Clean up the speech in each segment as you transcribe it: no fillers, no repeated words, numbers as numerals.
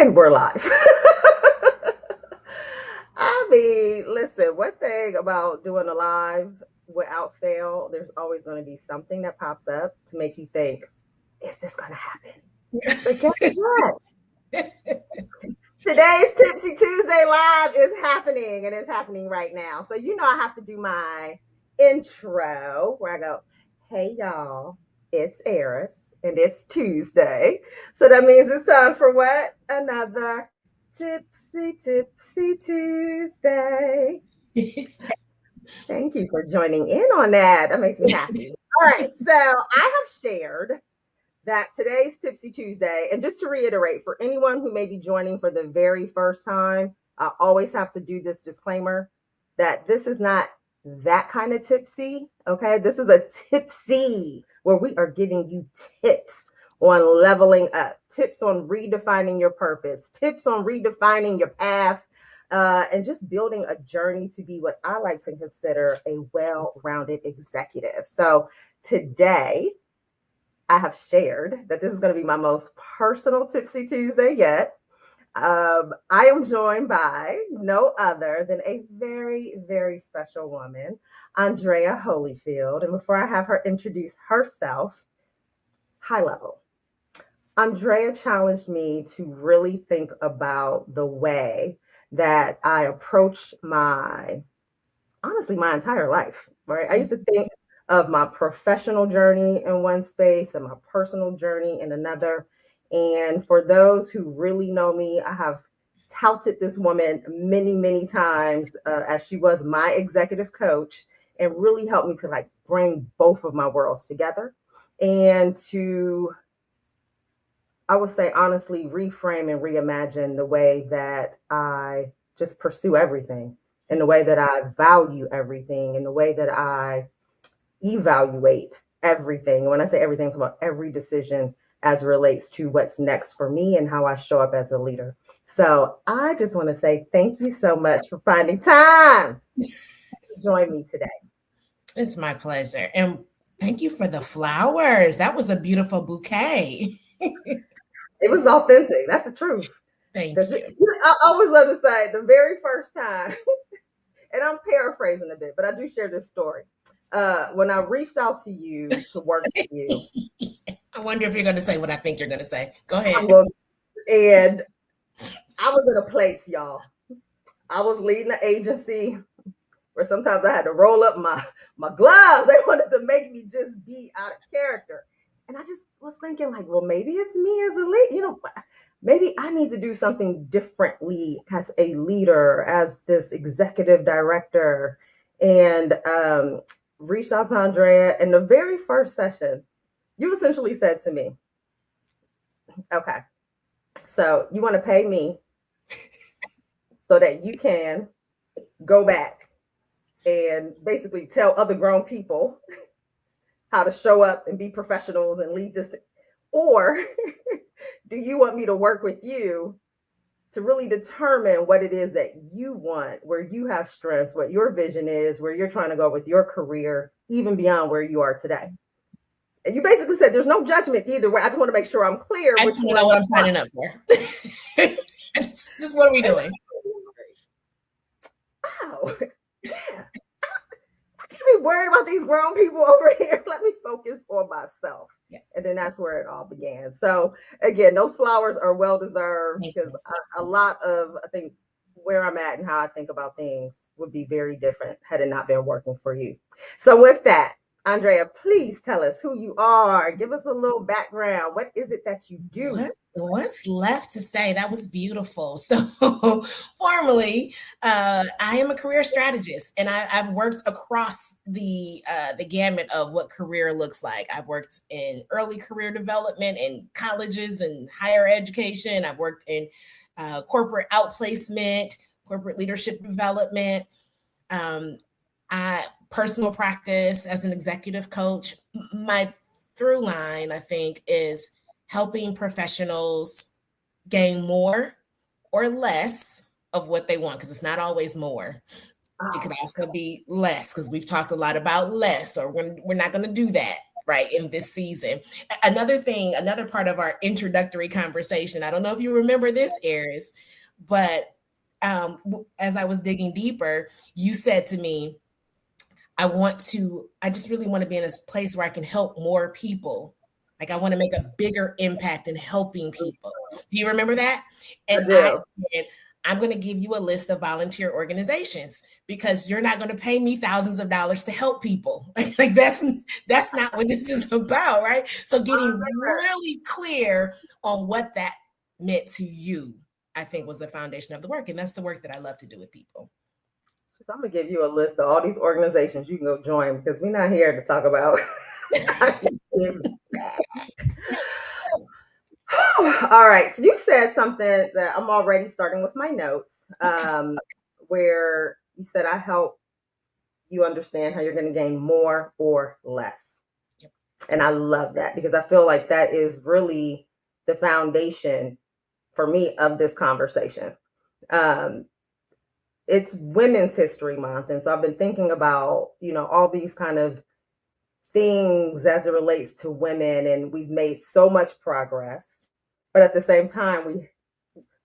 And we're live. I mean, listen, one thing about doing a live without fail, there's always going to be something that pops up to make you think, is this going to happen? But guess what? Today's Tipsy Tuesday Live is happening, and it's happening right now. So, I have to do my intro where I go, hey, y'all, it's Eris, and it's Tuesday. So that means it's time for what? Another Tipsy Tuesday. Thank you for joining in on that. That makes me happy. All right. So I have shared that today's Tipsy Tuesday, and just to reiterate for anyone who may be joining for the very first time, I always have to do this disclaimer that this is not that kind of tipsy. Okay. This is a tipsy where we are giving you tips on leveling up, tips on redefining your purpose, tips on redefining your path, and just building a journey to be what I like to consider a well-rounded executive. So today, I have shared that this is going to be my most personal Tipsy Tuesday yet. I am joined by no other than a very, very special woman, Andrea Holyfield. And before I have her introduce herself, high level. Andrea challenged me to really think about the way that I approach my entire life, right? I used to think of my professional journey in one space and my personal journey in another. And for those who really know me, I have touted this woman many, many times as she was my executive coach and really helped me to bring both of my worlds together and to, I would say, honestly, reframe and reimagine the way that I just pursue everything, in the way that I value everything, in the way that I evaluate everything. And when I say everything, it's about every decision as it relates to what's next for me and how I show up as a leader. So I just want to say thank you so much for finding time to join me today. It's my pleasure. And thank you for the flowers. That was a beautiful bouquet. It was authentic. That's the truth. Thank you. I always love to say the very first time, and I'm paraphrasing a bit, but I do share this story. When I reached out to you to work with you. I wonder if you're going to say what I think you're going to say. Go ahead. And I was in a place, y'all. I was leading an agency where sometimes I had to roll up my gloves. They wanted to make me just be out of character. And I just was thinking well, maybe it's me as a leader, maybe I need to do something differently as a leader, as this executive director. And reached out to Andrea. In the very first session, you essentially said to me, okay, so you want to pay me so that you can go back and basically tell other grown people how to show up and be professionals and lead this, or do you want me to work with you to really determine what it is that you want, where you have strengths, what your vision is, where you're trying to go with your career, even beyond where you are today? And you basically said there's no judgment either way. I just want to make sure I'm clear. I just want to know what I'm signing up for. Just what are we doing? Oh, yeah. I can't be worried about these grown people over here. Let me focus on myself. Yeah. And then that's where it all began. So again, those flowers are well deserved because a lot of, I think, where I'm at and how I think about things would be very different had it not been working for you. So with that, Andrea, please tell us who you are. Give us a little background. What is it that you do? What's left to say? That was beautiful. So formally, I am a career strategist, and I've worked across the gamut of what career looks like. I've worked in early career development in colleges and higher education. I've worked in corporate outplacement, corporate leadership development. Personal practice as an executive coach. My through line, I think, is helping professionals gain more or less of what they want, because it's not always more. It could also be less, because we've talked a lot about less, or we're not going to do that right, in this season. Another thing, another part of our introductory conversation, I don't know if you remember this, Eris, but as I was digging deeper, you said to me, I just really want to be in a place where I can help more people. Like I want to make a bigger impact in helping people. Do you remember that? I And I do. said, I'm going to give you a list of volunteer organizations because you're not going to pay me thousands of dollars to help people. Like that's not what this is about, right? So getting really clear on what that meant to you, I think was the foundation of the work. And that's the work that I love to do with people. So I'm gonna give you a list of all these organizations you can go join because we're not here to talk about. All right. So you said something that I'm already starting with my notes, where you said I help you understand how you're going to gain more or less. Yep. And I love that because I feel like that is really the foundation for me of this conversation. Um, it's Women's History Month. And so I've been thinking about, all these kind of things as it relates to women, and we've made so much progress. But at the same time,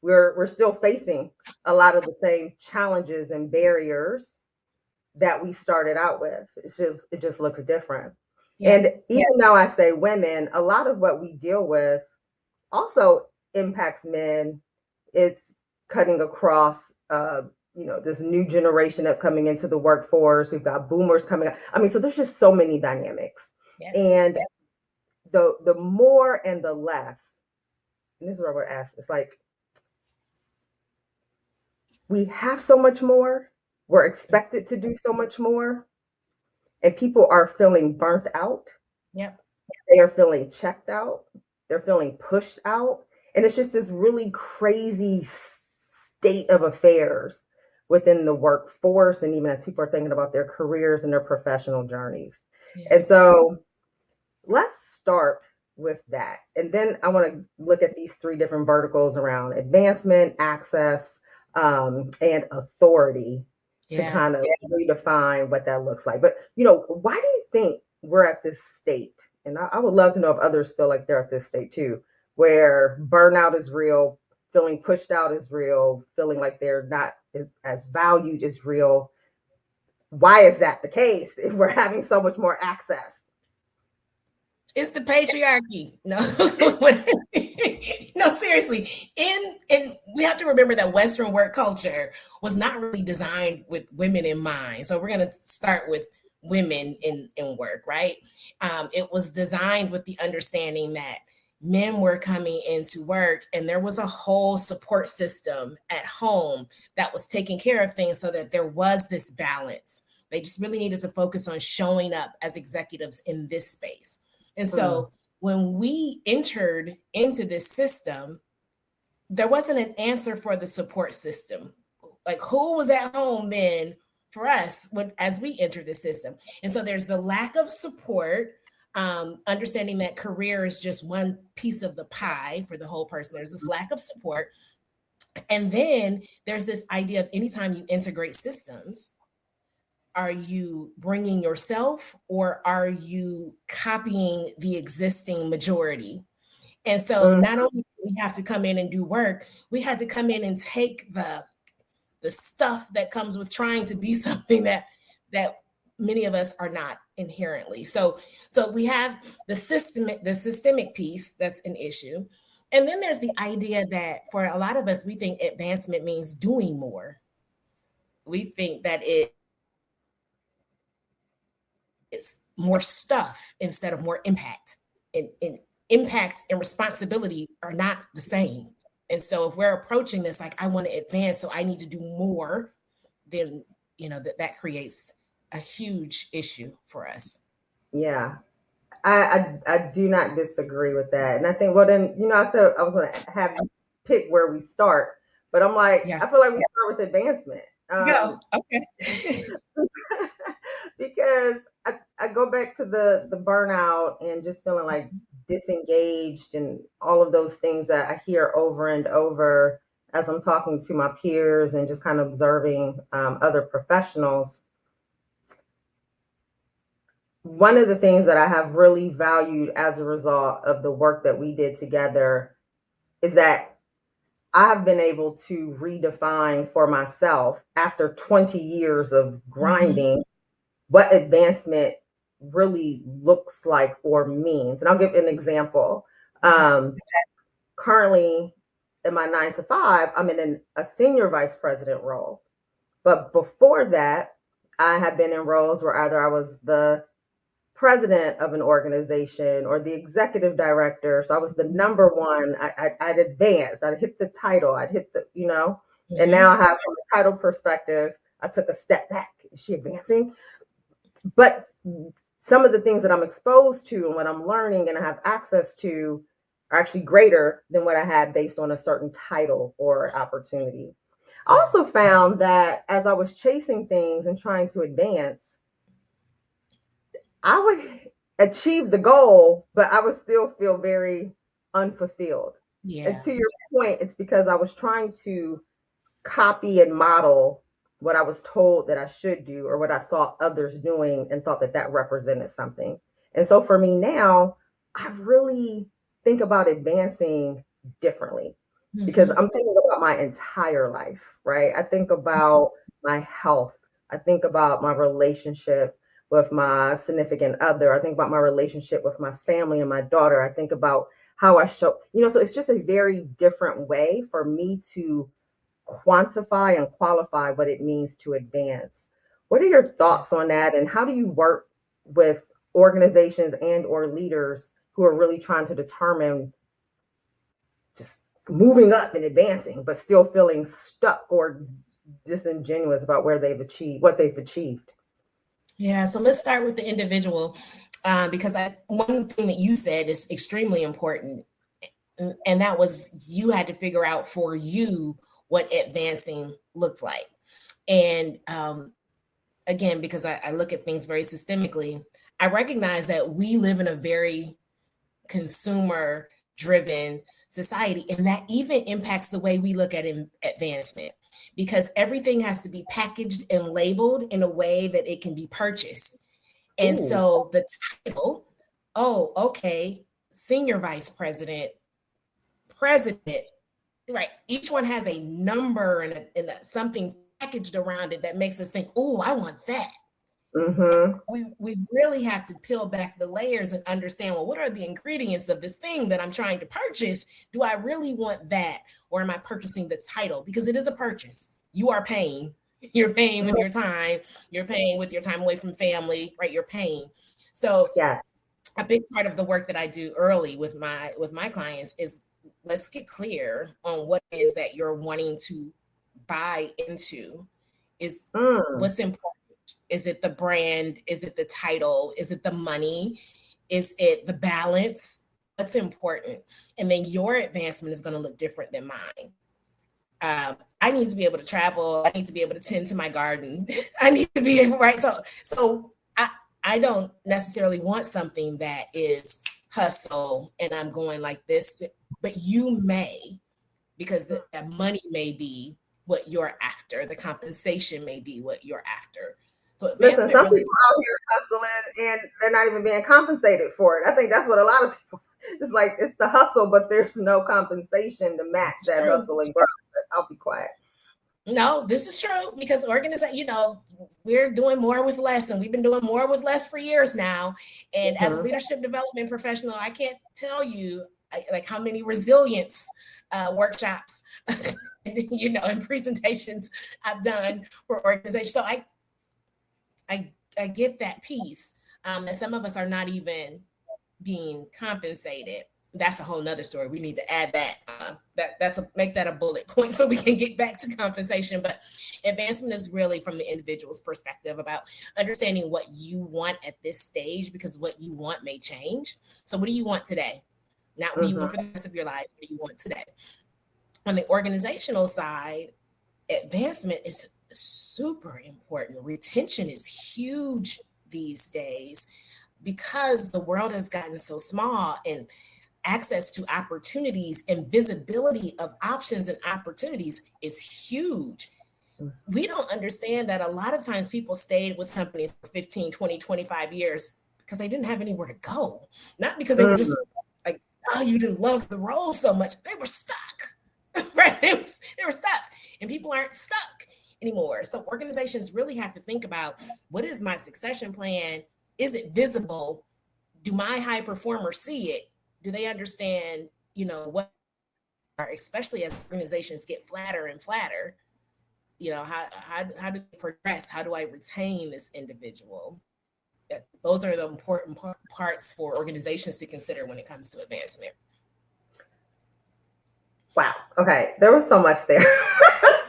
we're still facing a lot of the same challenges and barriers that we started out with. It just looks different. Yeah. And even though I say women, a lot of what we deal with also impacts men. It's cutting across this new generation that's coming into the workforce. We've got boomers coming up. I mean, so there's just so many dynamics. Yes. And the more and the less, and this is where we're asked, it's like we have so much more, we're expected to do so much more, and people are feeling burnt out. Yep. They are feeling checked out. They're feeling pushed out. And it's just this really crazy state of affairs within the workforce. And even as people are thinking about their careers and their professional journeys. Yeah. And so let's start with that. And then I want to look at these three different verticals around advancement, access, and authority to Yeah. kind of redefine what that looks like. But, why do you think we're at this state? And I would love to know if others feel like they're at this state too, where burnout is real, feeling pushed out is real, feeling like they're not as valued is real. Why is that the case if we're having so much more access? It's the patriarchy. No, no, seriously. In we have to remember that Western work culture was not really designed with women in mind. So we're going to start with women in work, right? It was designed with the understanding that men were coming into work and there was a whole support system at home that was taking care of things so that there was this balance. They just really needed to focus on showing up as executives in this space. And so when we entered into this system, there wasn't an answer for the support system. Like who was at home then for us as we entered the system? And so there's the lack of support, understanding that career is just one piece of the pie for the whole person. There's this lack of support. And then there's this idea of anytime you integrate systems, are you bringing yourself or are you copying the existing majority? And so not only do we have to come in and do work, we had to come in and take the stuff that comes with trying to be something that many of us are not inherently. So we have the systemic piece that's an issue. And then there's the idea that for a lot of us, we think advancement means doing more. We think that it's more stuff instead of more impact. And impact and responsibility are not the same. And so if we're approaching this like I want to advance, so I need to do more, then that creates a huge issue for us. Yeah, I do not disagree with that. And I think, well, then, I said I was going to have you pick where we start, but I'm like, Yeah. I feel like we start with advancement. Go. Okay. Because I go back to the burnout and just feeling like disengaged and all of those things that I hear over and over as I'm talking to my peers and just kind of observing other professionals. one of the things that I have really valued as a result of the work that we did together is that I have been able to redefine for myself after 20 years of Mhm. grinding what advancement really looks like or means. And I'll give an example. Okay. Currently, in my 9 to 5, I'm in a senior vice president role. But before that, I had been in roles where either I was the president of an organization or the executive director. So I was the number one. I'd advance. I'd hit the title. I'd hit the. And now I Mhm. have, from a title perspective, I took a step back. Is she advancing? But some of the things that I'm exposed to and what I'm learning and I have access to are actually greater than what I had based on a certain title or opportunity. I Yeah. also found that as I was chasing things and trying to advance, I would achieve the goal, but I would still feel very unfulfilled. And Yeah. to your point, it's because I was trying to copy and model what I was told that I should do or what I saw others doing and thought that that represented something. And so for me now, I really think about advancing differently because Mhm. I'm thinking about my entire life, right? I think about my health. I think about my relationship with my significant other. I think about my relationship with my family and my daughter. I think about how I show, so it's just a very different way for me to quantify and qualify what it means to advance. What are your Yeah. thoughts on that, and how do you work with organizations and or leaders who are really trying to determine just moving up and advancing, but still feeling stuck or disingenuous about where they've achieved what they've achieved? Yeah. So let's start with the individual, because one thing that you said is extremely important, and that was you had to figure out for you what advancing looked like. And again, because I look at things very systemically, I recognize that we live in a very consumer driven society, and that even impacts the way we look at advancement, because everything has to be packaged and labeled in a way that it can be purchased. And Ooh. so the title, oh, okay, senior vice president, president, right? Each one has a number and something packaged around it that makes us think, oh, I want that. Mm-hmm. We really have to peel back the layers and understand, well, what are the ingredients of this thing that I'm trying to purchase? Do I really want that, or am I purchasing the title? Because it is a purchase. You are paying. You're paying with your time. You're paying with your time away from family, right? You're paying. So Yes. a big part of the work that I do early with my clients is, let's get clear on what it is that you're wanting to buy into. Is Mm. what's important? Is it the brand? Is it the title? Is it the money? Is it the balance? What's important? And then your advancement is going to look different than mine. I need to be able to travel. I need to be able to tend to my garden. I need to be able, right? So I don't necessarily want something that is hustle and I'm going like this, but you may, because that money may be what you're after, the compensation may be what you're after. So Listen, advancement some really, people out here hustling and they're not even being compensated for it. I think that's what a lot of people. It's like it's the hustle, but there's no compensation to match it's that true. hustle and grind. But I'll be quiet. No, this is true, because organization, we're doing more with less, and we've been doing more with less for years now. And as a Mm-hmm. leadership development professional, I can't tell you like how many resilience workshops, and presentations I've done for organizations. So I get that piece, and some of us are not even being compensated. That's a whole nother story. We need to add that. Make that a bullet point so we can get back to compensation. But advancement is really from the individual's perspective about understanding what you want at this stage, because what you want may change. So what do you want today? Not what do you Mm-hmm. want for the rest of your life? What do you want today? On the organizational side, advancement is super important. Retention is huge these days because the world has gotten so small, and access to opportunities and visibility of options and opportunities is huge. We don't understand that a lot of times people stayed with companies for 15, 20, 25 years because they didn't have anywhere to go. Not because they were Mm. just like, oh, you didn't love the role so much. They were stuck, right? They were stuck, and people aren't stuck anymore. So organizations really have to think about, what is my succession plan? Is it visible? Do my high performers see it? Do they understand, what are, especially as organizations get flatter and flatter, how do they progress? How do I retain this individual? Those are the important parts for organizations to consider when it comes to advancement. Wow. Okay. There was so much there.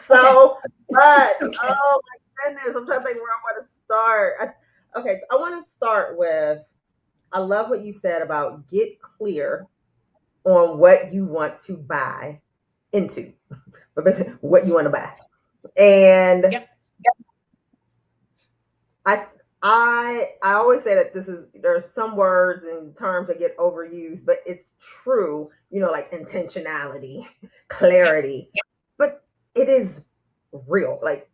So much. Okay. Oh my goodness. I'm trying to think where I want to start. Okay. So I want to start with, I love what you said about get clear on what you want to buy into, what you want to buy. And Yep. I I always say that there's some words and terms that get overused, but it's true, like intentionality, Yep. clarity. But it is real. Like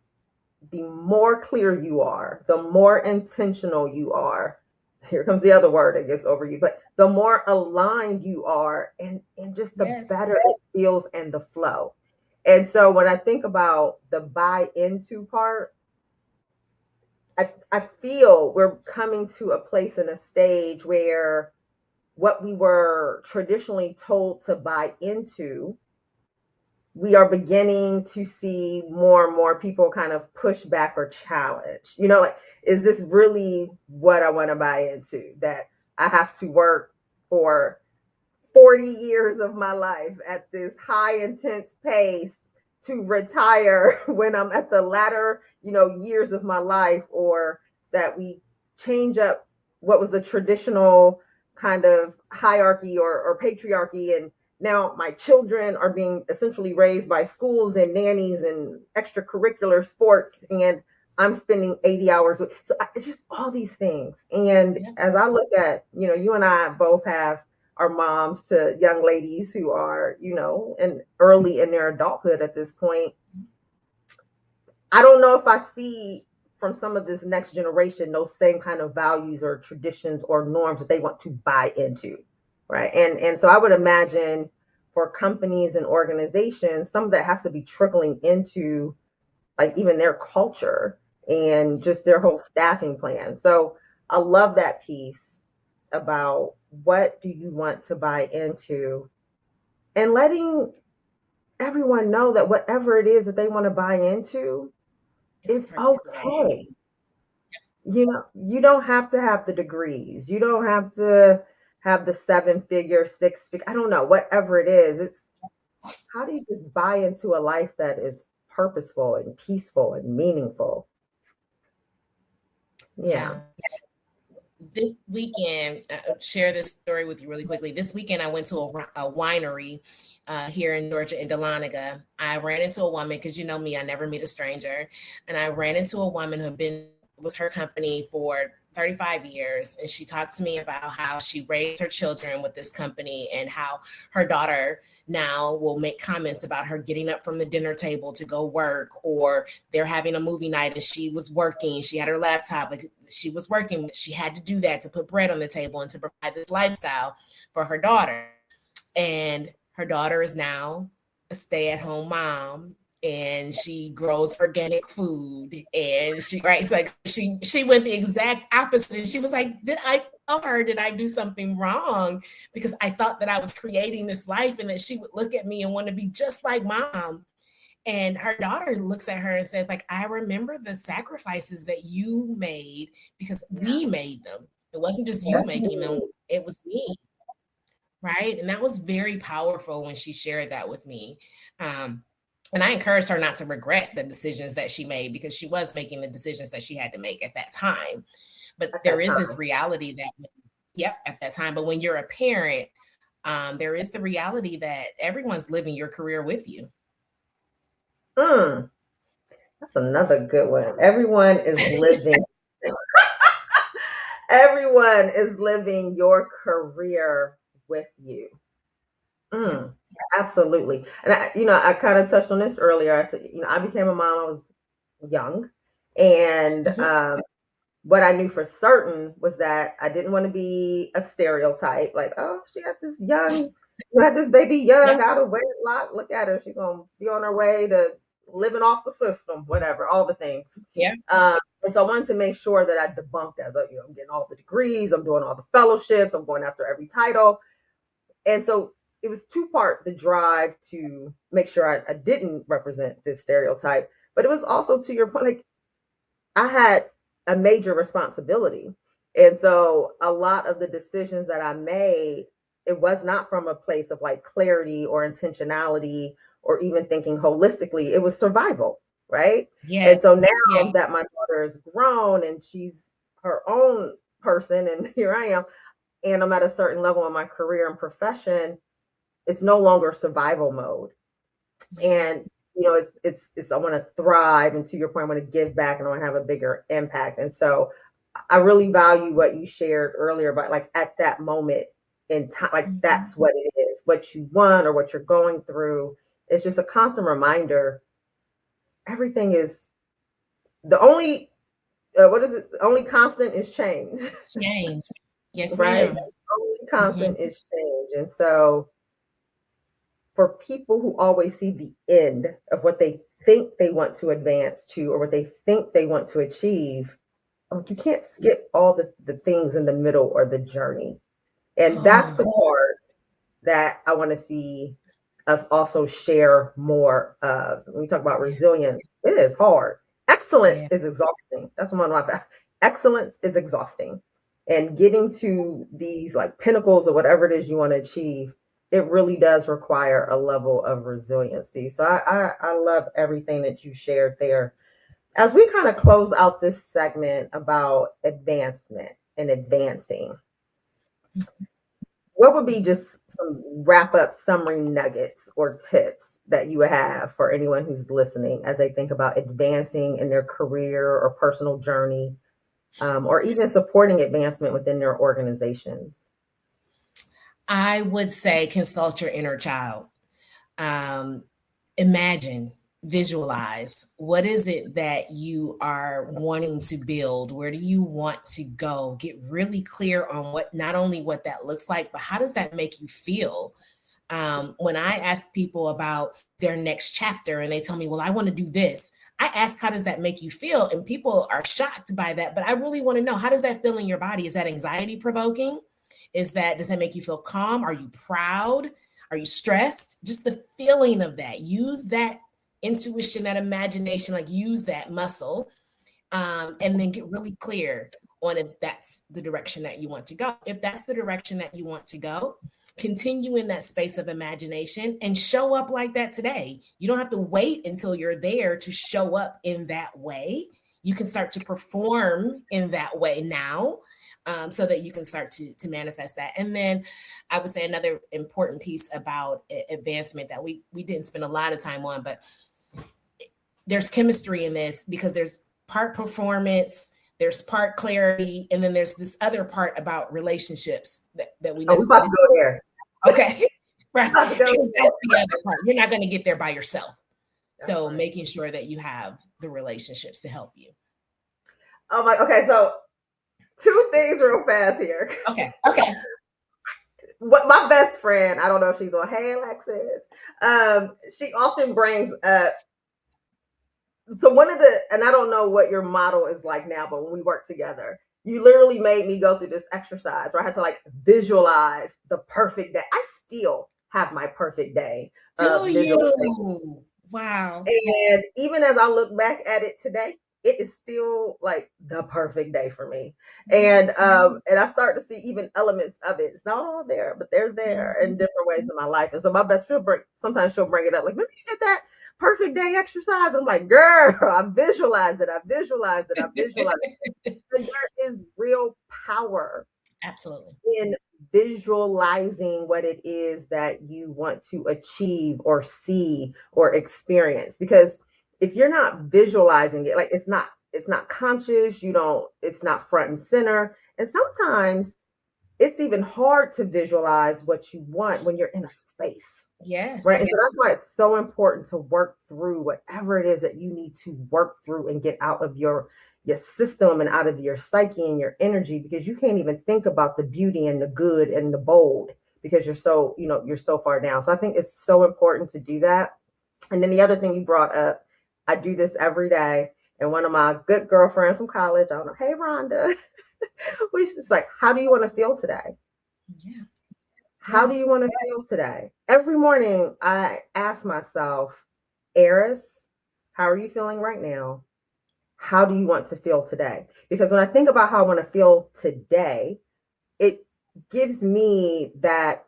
the more clear you are, the more intentional you are. Here comes the other word that gets over you, but the more aligned you are, and just the Yes. better it feels and the flow. And so when I think about the buy into part, I feel we're coming to a place in a stage where what we were traditionally told to buy into, we are beginning to see more and more people kind of push back or challenge. Like, is this really what I want to buy into? That I have to work for 40 years of my life at this high intense pace to retire when I'm at the latter, years of my life, or that we change up what was a traditional kind of hierarchy or patriarchy, and now my children are being essentially raised by schools and nannies and extracurricular sports, and I'm spending 80 hours. So it's just all these things. And Yep. as I look at, you and I both have our moms to young ladies who are, and early in their adulthood at this point. I don't know if I see from some of this next generation those same kind of values or traditions or norms that they want to buy into, right? And so I would imagine for companies and organizations, some of that has to be trickling into like even their culture and just their whole staffing plan. So I love that piece about what do you want to buy into, and letting everyone know that whatever it is that they want to buy into, It's it's purpose. okay. You don't have to have the degrees. You don't have to have the seven figure, six figure, I don't know, whatever it is. It's how do you just buy into a life that is purposeful and peaceful and meaningful? Yeah. Yeah. This weekend, I'll share this story with you really quickly. This weekend, I went to a winery here in Georgia, in Dahlonega. I ran into a woman, because you know me, I never meet a stranger. And I ran into a woman who had been with her company for 35 years. And she talked to me about how she raised her children with this company, and how her daughter now will make comments about her getting up from the dinner table to go work, or they're having a movie night and she was working. She had her laptop, like she was working, but she had to do that to put bread on the table and to provide this lifestyle for her daughter. And her daughter is now a stay-at-home mom, and she grows organic food, and she writes like she went the exact opposite, and she was like, did I fail her? Did I do something wrong? Because I thought that I was creating this life and that she would look at me and want to be just like mom. And her daughter looks at her and says, like, I remember the sacrifices that you made, because we made them. It wasn't just you making them, it was me. Right. And that was very powerful when she shared that with me. Um, and I encouraged her not to regret the decisions that she made, because she was making the decisions that she had to make at that time. But At there that is this time. reality that, yep, at that time. But when you're a parent, there is the reality that everyone's living your career with you. Mm, that's another good one. Everyone is living your career with you. Yeah. Mm, absolutely. And I kind of touched on this earlier. I said, I became a mom. I was young, and Mhm. what I knew for certain was that I didn't want to be a stereotype, like, oh, she got this young, you had this baby young Yep. out of wedlock. Look at her. She's going to be on her way to living off the system, whatever, all the things. Yep. And so I wanted to make sure that I debunked as a, I'm getting all the degrees, I'm doing all the fellowships, I'm going after every title. And so it was two-part, the drive to make sure I didn't represent this stereotype, but it was also, to your point, like, I had a major responsibility. And so a lot of the decisions that I made, it was not from a place of like clarity or intentionality or even thinking holistically. It was survival, right? And Yes. so Yeah. now that my daughter is grown and she's her own person, and here I am, and I'm at a certain level in my career and profession, it's no longer survival mode. Yeah. And it's I want to thrive, and to your point, I want to give back, and I want to have a bigger impact. And so I really value what you shared earlier about, like, at that moment in time, like, Mhm. that's what it is, what you want or what you're going through. It's just a constant reminder. Everything is the only what is it? The only constant is change. Change. Yes, Right? ma'am. The only Hmm. constant is change. And so for people who always see the end of what they think they want to advance to or what they think they want to achieve, you can't skip all the things in the middle or the journey. And that's Oh, the part that I want to see us also share more of. When we talk about yeah. resilience, it is hard. Excellence Yeah. is exhausting. That's one of my excellence is exhausting. And getting to these like pinnacles or whatever it is you want to achieve, it really does require a level of resiliency. So I love everything that you shared there. As we kind of close out this segment about advancement and advancing, what would be just some wrap up summary nuggets or tips that you would have for anyone who's listening as they think about advancing in their career or personal journey, or even supporting advancement within their organizations? I would say consult your inner child. Um, Imagine, visualize, what is it that you are wanting to build? Where do you want to go? Get really clear on what, not only what that looks like, but how does that make you feel? When I ask people about their next chapter and they tell me, well, I want to do this, I ask, how does that make you feel? And people are shocked by that. But I really want to know, how does that feel in your body? Is that anxiety provoking? Does that make you feel calm? Are you proud? Are you stressed? Just the feeling of that. Use that intuition, that imagination, like use that muscle, and then get really clear on if that's the direction that you want to go. If that's the direction that you want to go, continue in that space of imagination and show up like that today. You don't have to wait until you're there to show up in that way. You can start to perform in that way now, so that you can start to manifest that. And then I would say another important piece about advancement that we didn't spend a lot of time on, but there's chemistry in this, because there's part performance, there's part clarity, and then there's this other part about relationships that we Oh, we're missed. about to go there. Okay. Right. We're about to go Because there. that's the other part. You're not going to get there by yourself. That's So right. making sure that you have the relationships to help you. Oh my. Okay. So two things real fast here. Okay. Okay. What my best friend, I don't know if she's on. Hey, Alexis. She often brings up. So one of the, and I don't know what your model is like now, but when we work together, you literally made me go through this exercise where I had to like visualize the perfect day. I still have my perfect day Do of visualization. you? Wow. And even as I look back at it today, it is still like the perfect day for me. And I start to see even elements of it. It's not all there, but they're there in different ways in my life. And so my best friend sometimes she'll bring it up, like, remember you did that perfect day exercise? I'm like, girl, I visualized it, I visualized it, I visualized it. And there is real power Absolutely. in visualizing what it is that you want to achieve or see or experience, because if you're not visualizing it, like, it's not conscious, it's not front and center, and sometimes it's even hard to visualize what you want when you're in a space, right? And Yes. so that's why it's so important to work through whatever it is that you need to work through and get out of your system and out of your psyche and your energy, because you can't even think about the beauty and the good and the bold because you're so, you're so far down. So I think it's so important to do that. And then the other thing you brought up, I do this every day. And one of my good girlfriends from college, I don't know, hey Rhonda, she's like, how do you want to feel today? Yeah. How do Yes. you want to feel today? Every morning I ask myself, Eris, how are you feeling right now? How do you want to feel today? Because when I think about how I want to feel today, it gives me that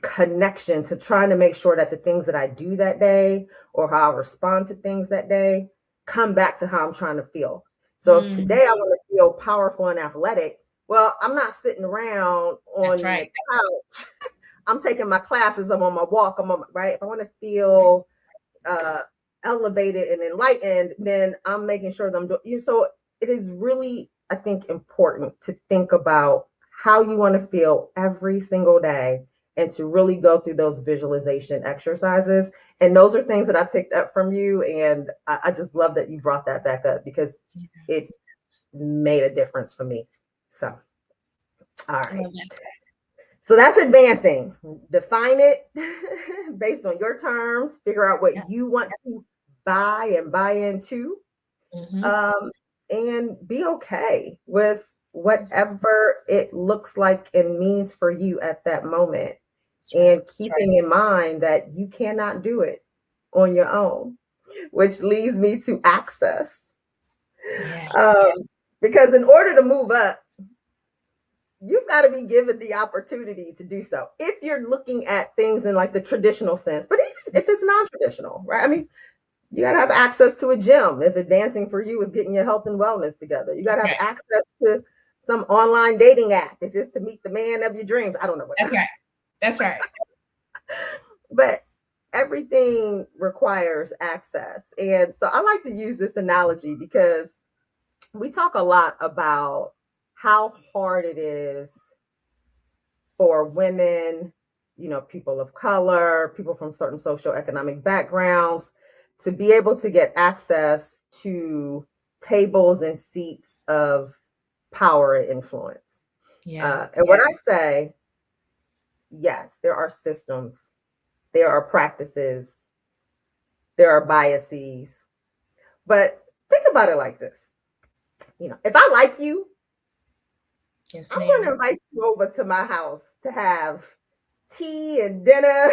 connection to trying to make sure that the things that I do that day or how I respond to things that day come back to how I'm trying to feel. So if today I want to feel powerful and athletic, well, I'm not sitting around That's on the right. couch. I'm taking my classes. I'm on my walk. I'm on my, right. If I want to feel uh, elevated and enlightened, then I'm making sure that I'm doing. So it is really, I think, important to think about how you want to feel every single day and to really go through those visualization exercises. And those are things that I picked up from you. And I just love that you brought that back up because it made a difference for me. So, all I right. love that. So that's advancing. Define it based on your terms, figure out Yeah. what you want to buy and buy into, um, and be okay with Yes. whatever it looks like and means for you at that moment. That's right. And keeping in mind that you cannot do it on your own, which leads me to access. Yeah. Um, because in order to move up, you've got to be given the opportunity to do so if you're looking at things in like the traditional sense, but even if it's non-traditional, right? I mean, you got to have access to a gym if advancing for you is getting your health and wellness together. You got That's to have right. access to some online dating app if it's to meet the man of your dreams. I don't know what. That's right. That's right. But everything requires access. And so I like to use this analogy because we talk a lot about how hard it is for women, people of color, people from certain socioeconomic backgrounds to be able to get access to tables and seats of power and influence. Yeah. And when I say, yes, there are systems, there are practices, there are biases, but think about it like this. If I like you, Yes, I'm going ma'am. to invite you over to my house to have tea and dinner.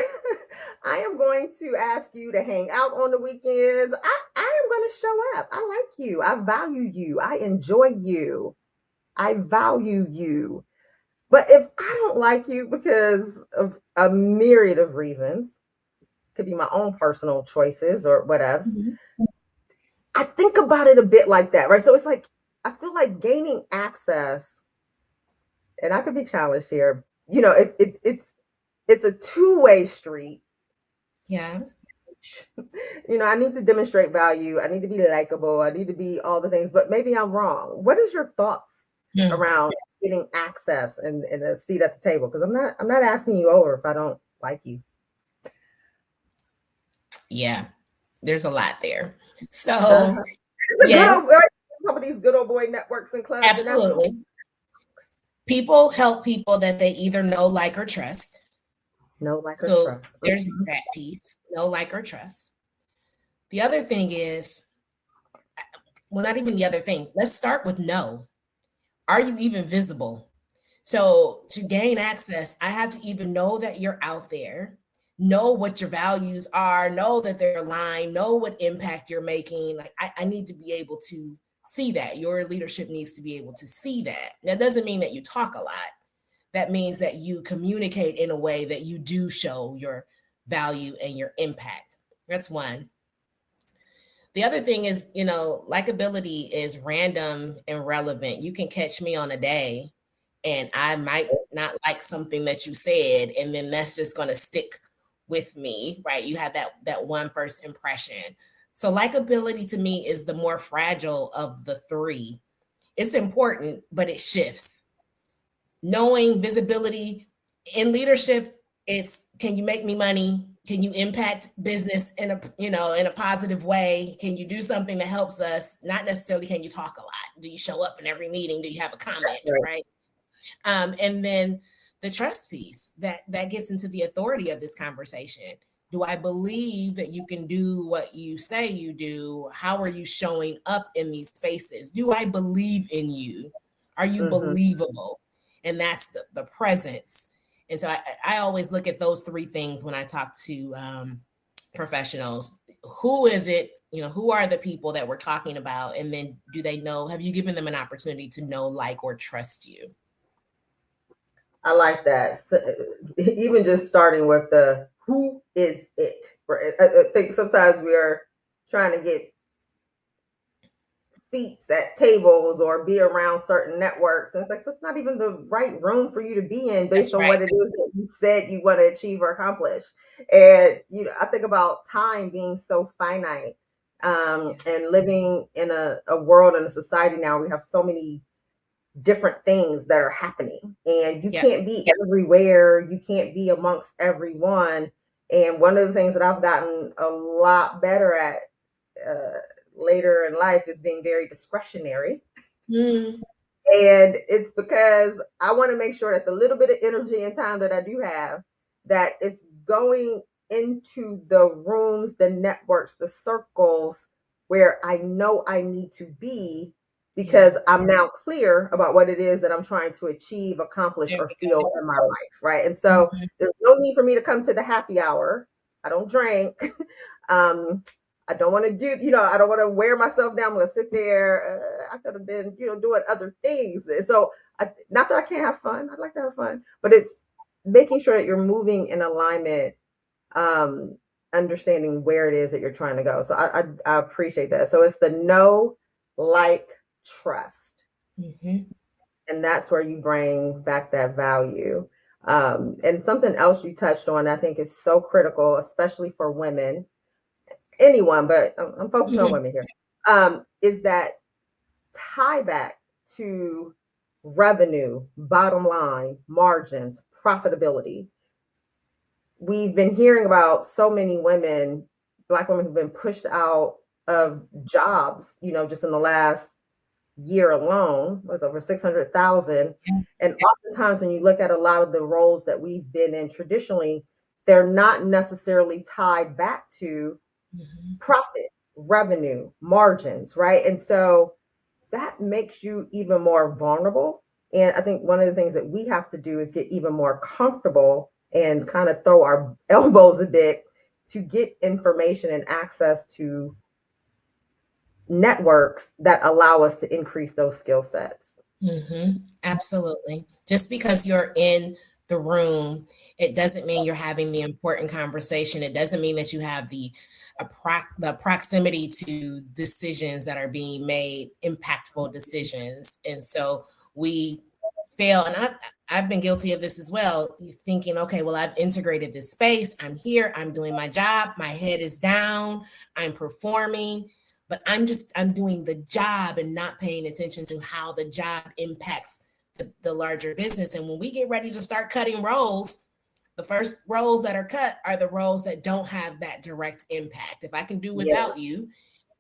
I am going to ask you to hang out on the weekends. I am going to show up. I like you. I value you. I enjoy you. I value you. But if I don't like you because of a myriad of reasons, could be my own personal choices or whatever, I think about it a bit like that, right? So it's like, I feel like gaining access, and I could be challenged here, it's a two-way street. Yeah. I need to demonstrate value. I need to be likable. I need to be all the things, but maybe I'm wrong. What is your thoughts Hmm. around getting access and a seat at the table? Because I'm not asking you over if I don't like you. Yeah. There's a lot there. Uh-huh. So, It's a good yes, old right? Some of these good old boy networks and clubs, and that's cool. absolutely. People help people that they either know, like, or trust. No, like, or So trust. there's that piece, know, like, or trust. The other thing is, well, not even the other thing. Let's start with no. Are you even visible? So to gain access, I have to even know that you're out there, know what your values are, know that they're aligned, know what impact you're making. Like I need to be able to see that. Your leadership needs to be able to see that. That doesn't mean that you talk a lot. That means that you communicate in a way that you do show your value and your impact. That's one. The other thing is, likability is random and relevant. You can catch me on a day and I might not like something that you said, and then that's just going to stick with me, right? You have that one first impression. So likability to me is the more fragile of the three. It's important, but it shifts. Knowing visibility in leadership, it's can you make me money? Can you impact business in a positive way? Can you do something that helps us? Not necessarily can you talk a lot. Do you show up in every meeting? Do you have a comment, Right. right? And then the trust piece that gets into the authority of this conversation. Do I believe that you can do what you say you do? How are you showing up in these spaces? Do I believe in you? Are you Mm-hmm. believable? And that's the presence. And so I always look at those three things when I talk to professionals. Who is it? Who are the people that we're talking about? And then do they know, have you given them an opportunity to know, like, or trust you? I like that. So, even just starting with the who is it? Right? I think sometimes we are trying to get seats at tables or be around certain networks. And it's like, that's not even the right room for you to be in based That's on right. what it is that you said you want to achieve or accomplish. And, I think about time being so finite, Yeah. and living in a world and a society now, we have so many different things that are happening and you Yep. can't be everywhere. You can't be amongst everyone. And one of the things that I've gotten a lot better at, uh, later in life, is being very discretionary. Mm, And it's because I want to make sure that the little bit of energy and time that I do have, that it's going into the rooms, the networks, the circles where I know I need to be, yeah. because I'm now clear about what it is that I'm trying to achieve, accomplish, There or we feel go. in my life. Right. And so Mhm. there's no need for me to come to the happy hour. I don't drink. um, I don't want to do, I don't want to wear myself down. I'm going to sit there. I could have been, doing other things. And so, not that I can't have fun. I'd like to have fun, but it's making sure that you're moving in alignment, um, understanding where it is that you're trying to go. So I appreciate that. So it's the know, like, trust. Mhm. And that's where you bring back that value. And something else you touched on, I think is so critical, especially for women, anyone, but I'm focusing on Mhm. women here, is that tie back to revenue, bottom line, margins, profitability. We've been hearing about so many women, Black women, who've been pushed out of jobs, just in the last year alone, was over 600,000. Yeah. And oftentimes, when you look at a lot of the roles that we've been in traditionally, they're not necessarily tied back to Mhm. profit, revenue, margins, right? And so that makes you even more vulnerable. And I think one of the things that we have to do is get even more comfortable and kind of throw our elbows a bit to get information and access to networks that allow us to increase those skill sets. Absolutely. Just because you're in the room, it doesn't mean you're having the important conversation. It doesn't mean that you have the proximity to decisions that are being made, impactful decisions. And so we fail. And I've been guilty of this as well. You're thinking, okay, well, I've integrated this space. I'm here. I'm doing my job. My head is down. I'm performing, but I'm doing the job and not paying attention to how the job impacts the larger business. And when we get ready to start cutting roles, the first roles that are cut are the roles that don't have that direct impact. If I can do Yeah, without you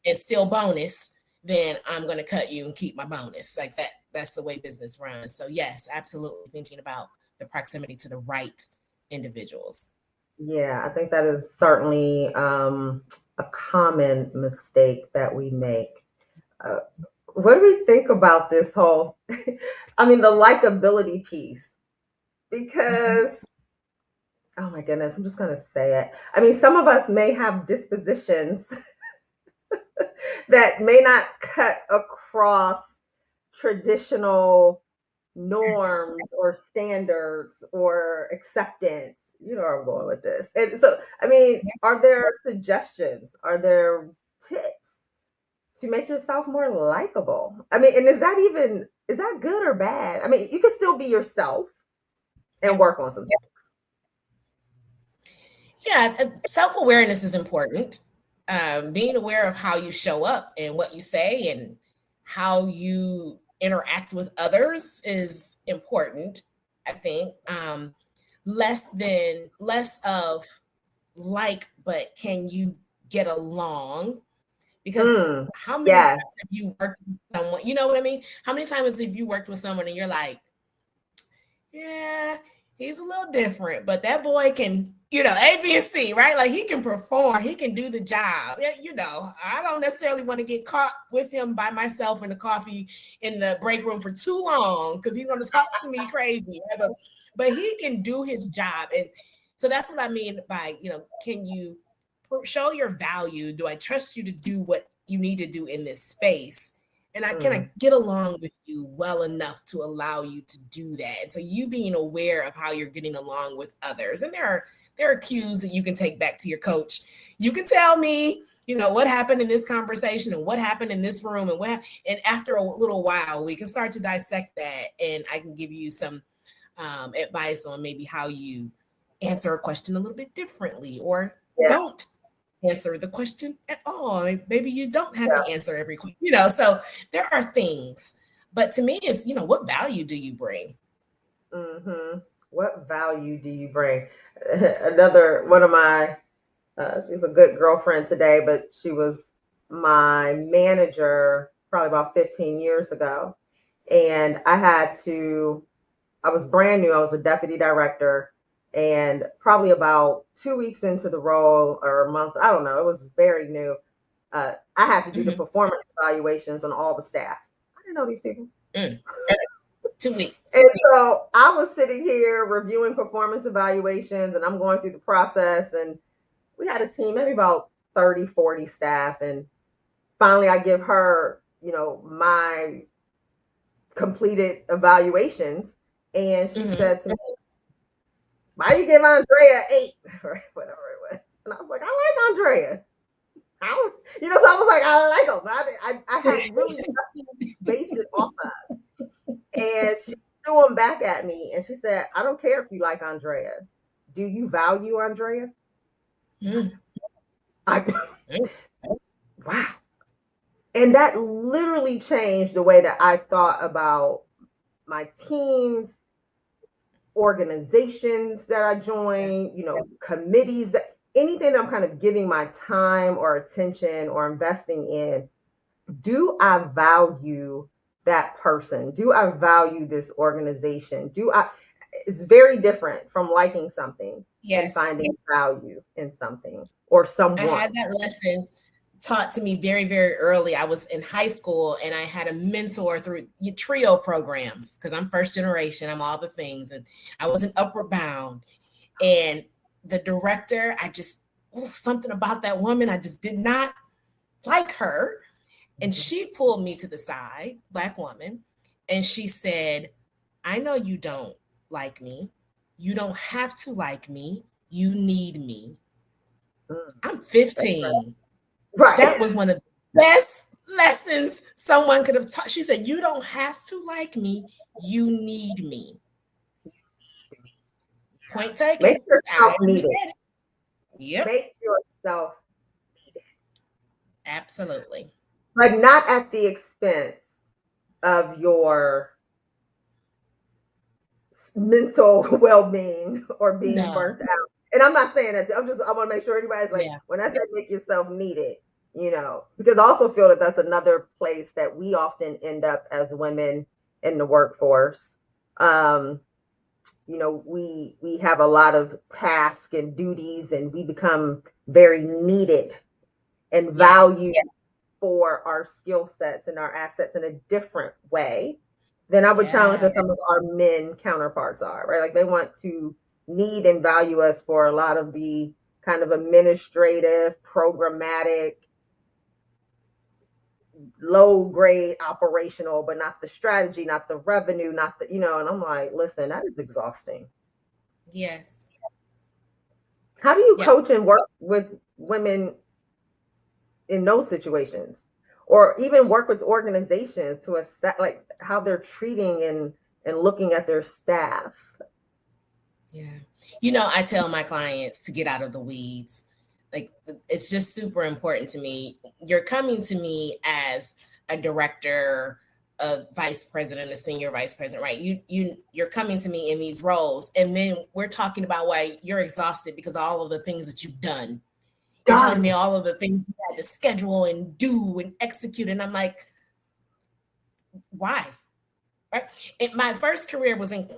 and still bonus, then I'm going to cut you and keep my bonus. Like that. That's the way business runs. So yes, absolutely thinking about the proximity to the right individuals. yeah, I think that is certainly, a common mistake that we make. Uh, what do we think about this whole, I mean, the likability piece? Mhm. Because, oh my goodness, I'm just going to say it. I mean, some of us may have dispositions that may not cut across traditional Yes. norms or standards or acceptance. You know where I'm going with this. And so, I mean, Yeah. are there suggestions? Are there tips to make yourself more likable? I mean, and is that good or bad? I mean, you can still be yourself and Yep. work on some things. Yeah, self awareness is important. Being aware of how you show up and what you say and how you interact with others is important. I think less of but can you get along? Because Mm, how many yes. times have you worked with someone? You know what I mean? How many times have you worked with someone and you're like, yeah, he's a little different, but that boy can, A, B, and C, right? Like he can perform, he can do the job. Yeah, I don't necessarily want to get caught with him by myself in the coffee in the break room for too long because he's going to talk to me crazy. Right? But he can do his job. And so that's what I mean by, can you show your value? Do I trust you to do what you need to do in this space? And can I get along with you well enough to allow you to do that? And so you being aware of how you're getting along with others. And there are cues that you can take back to your coach. You can tell me, what happened in this conversation and what happened in this room and after a little while, we can start to dissect that and I can give you some advice on maybe how you answer a question a little bit differently or don't answer the question at all. Maybe you don't have to answer every question, so there are things. But to me, it's, what value do you bring? What value do you bring? Another one of my, she's a good girlfriend today, but she was my manager probably about 15 years ago. And I was brand new. I was a deputy director. And probably about 2 weeks into the role or a month, I don't know, it was very new. I had to do the performance evaluations on all the staff. I didn't know these people. 2 weeks. And so I was sitting here reviewing performance evaluations and I'm going through the process. And we had a team, maybe about 30, 40 staff. And finally, I give her, my completed evaluations. And she said to me, why you give Andrea 8 or whatever it was? And I was like, I like Andrea. So I was like, I like him. But I had really nothing to base it off of. And she threw them back at me and she said, I don't care if you like Andrea. Do you value Andrea? Wow. And that literally changed the way that I thought about my teams, organizations that I join, committees, that anything that I'm kind of giving my time or attention or investing in. Do I value that person? Do I value this organization? It's very different from liking something and finding value in something or someone. I had that lesson taught to me very, very early. I was in high school and I had a mentor through trio programs because I'm first generation. I'm all the things. And I was in Upward Bound. And the director, something about that woman, I just did not like her. And she pulled me to the side, Black woman, and she said, I know you don't like me. You don't have to like me. You need me. I'm 15. Right. That was one of the best lessons someone could have taught. She said, you don't have to like me. You need me. Point taken. Make yourself needed. Yep. Make yourself needed. Absolutely. But not at the expense of your mental well-being or being burnt out. And I'm not saying that. I want to make sure everybody's like, when I say make yourself needed, because I also feel that that's another place that we often end up as women in the workforce. We have a lot of tasks and duties and we become very needed and valued for our skill sets and our assets in a different way than I would challenge that some of our men counterparts are, right? Like they want to need and value us for a lot of the kind of administrative, programmatic, low grade operational, but not the strategy, not the revenue, not the, and I'm like, listen, that is exhausting. Yes. How do you coach and work with women in those situations? Or even work with organizations to assess like how they're treating and looking at their staff? Yeah. I tell my clients to get out of the weeds. Like it's just super important to me. You're coming to me as a director a vice president, a senior vice president, right? You're coming to me in these roles, and then we're talking about why you're exhausted because of all of the things that you've done. You're telling me all of the things you had to schedule and do and execute, and I'm like, why? Right? My first career was in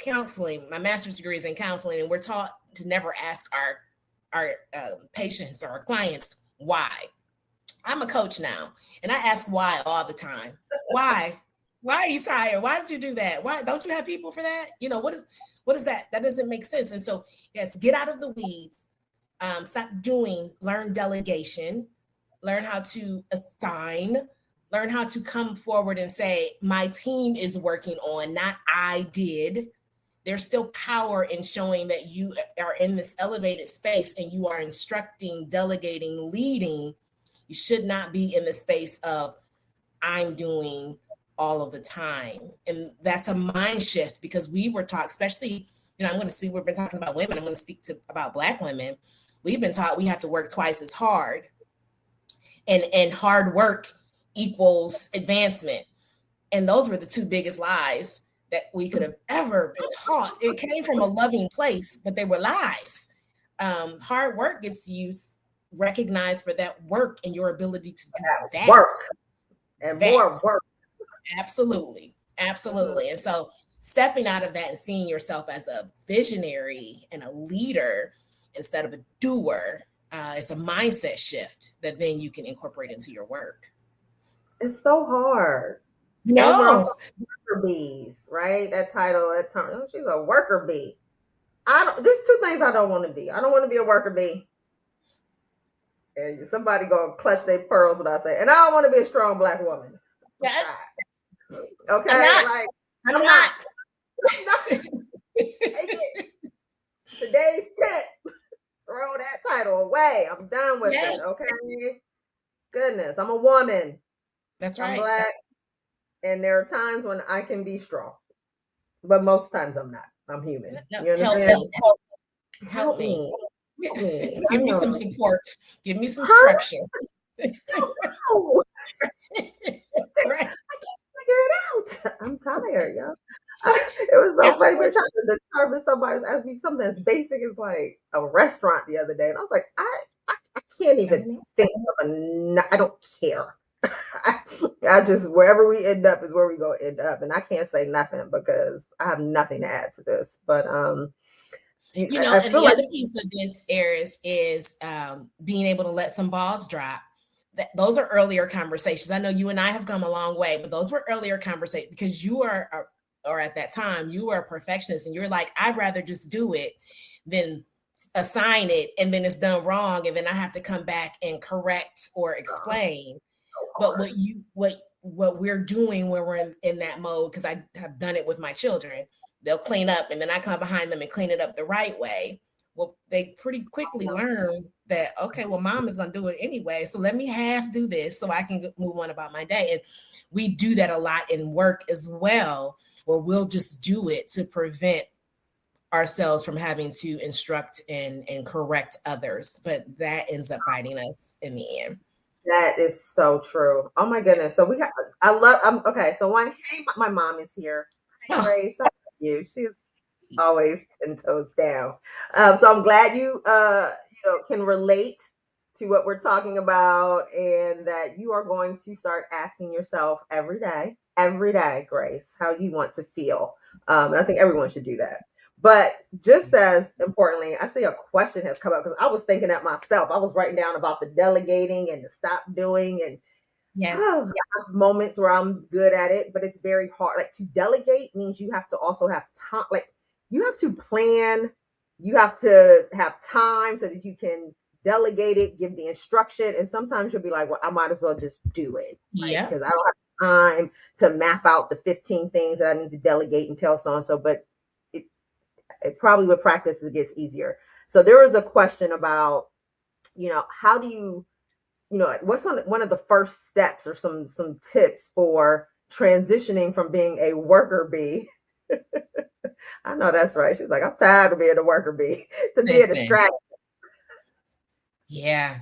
counseling. My master's degree is in counseling, and we're taught to never ask our patients or our clients why. I'm a coach now, and I ask why all the time. Why? Why are you tired? Why did you do that? Why don't you have people for that? What is that? That doesn't make sense. And so, yes, get out of the weeds. Stop learn delegation, learn how to assign, learn how to come forward and say, my team is working on, not I did. There's still power in showing that you are in this elevated space and you are instructing, delegating, leading. You should not be in the space of I'm doing all of the time. And that's a mind shift, because we were taught, especially, I'm going to speak, we've been talking about women, I'm going to speak about Black women. We've been taught we have to work twice as hard, and hard work equals advancement. And those were the two biggest lies that we could have ever been taught. It came from a loving place, but they were lies. Hard work gets you recognized for that work and your ability to do that. Work. And more work. Absolutely. Absolutely. And so stepping out of that and seeing yourself as a visionary and a leader instead of a doer, it's a mindset shift that then you can incorporate into your work. It's so hard. No. Worker bees, right? That title, that term. Oh, she's a worker bee. There's two things I don't want to be. I don't want to be a worker bee. And somebody gonna clutch their pearls when I say, and I don't want to be a strong Black woman. Yeah. Okay, I'm not. Today's tip. Throw that title away. I'm done with it. Okay. Goodness, I'm a woman. That's right. I'm Black, and there are times when I can be strong, but most times I'm not. I'm human. You understand? Help me. Give me some support. Give me some structure. Right. I can't figure it out. I'm tired, y'all. It was so funny. We're trying to determine, somebody was asking me something as basic as like a restaurant the other day, and I was like, I can't even think of I don't care. I just, wherever we end up is where we go end up, and I can't say nothing because I have nothing to add to this. But and the other piece of this, Eris, is being able to let some balls drop. Those are earlier conversations. I know you and I have come a long way, but those were earlier conversations because you are, or at that time, you were a perfectionist, and you're like, I'd rather just do it than assign it, and then it's done wrong, and then I have to come back and correct or explain. But what we're doing when we're in that mode, because I have done it with my children, they'll clean up, and then I come behind them and clean it up the right way. Well, they pretty quickly learn that, okay, well, mom is going to do it anyway, so let me half do this so I can move on about my day. And we do that a lot in work as well, where we'll just do it to prevent ourselves from having to instruct and correct others. But that ends up biting us in the end. That is so true. Oh my goodness. So okay. So my mom is here. Hi, Grace. I love you. She's always 10 toes down. So I'm glad you can relate to what we're talking about, and that you are going to start asking yourself every day, Grace, how you want to feel. And I think everyone should do that. But just as importantly, I see a question has come up, because I was thinking that myself. I was writing down about the delegating and the stop doing, and I have moments where I'm good at it, but it's very hard. Like, to delegate means you have to also have time. Like, you have to plan, you have to have time so that you can delegate it, give the instruction. And sometimes you'll be like, well, I might as well just do it. Yeah. Because I don't have time to map out the 15 things that I need to delegate and tell so-and-so. But it probably with practice it gets easier. So there was a question about, how do you, what's one of the first steps or some tips for transitioning from being a worker bee? I know that's right. She's like, I'm tired of being a worker bee to being a strategist. Yeah.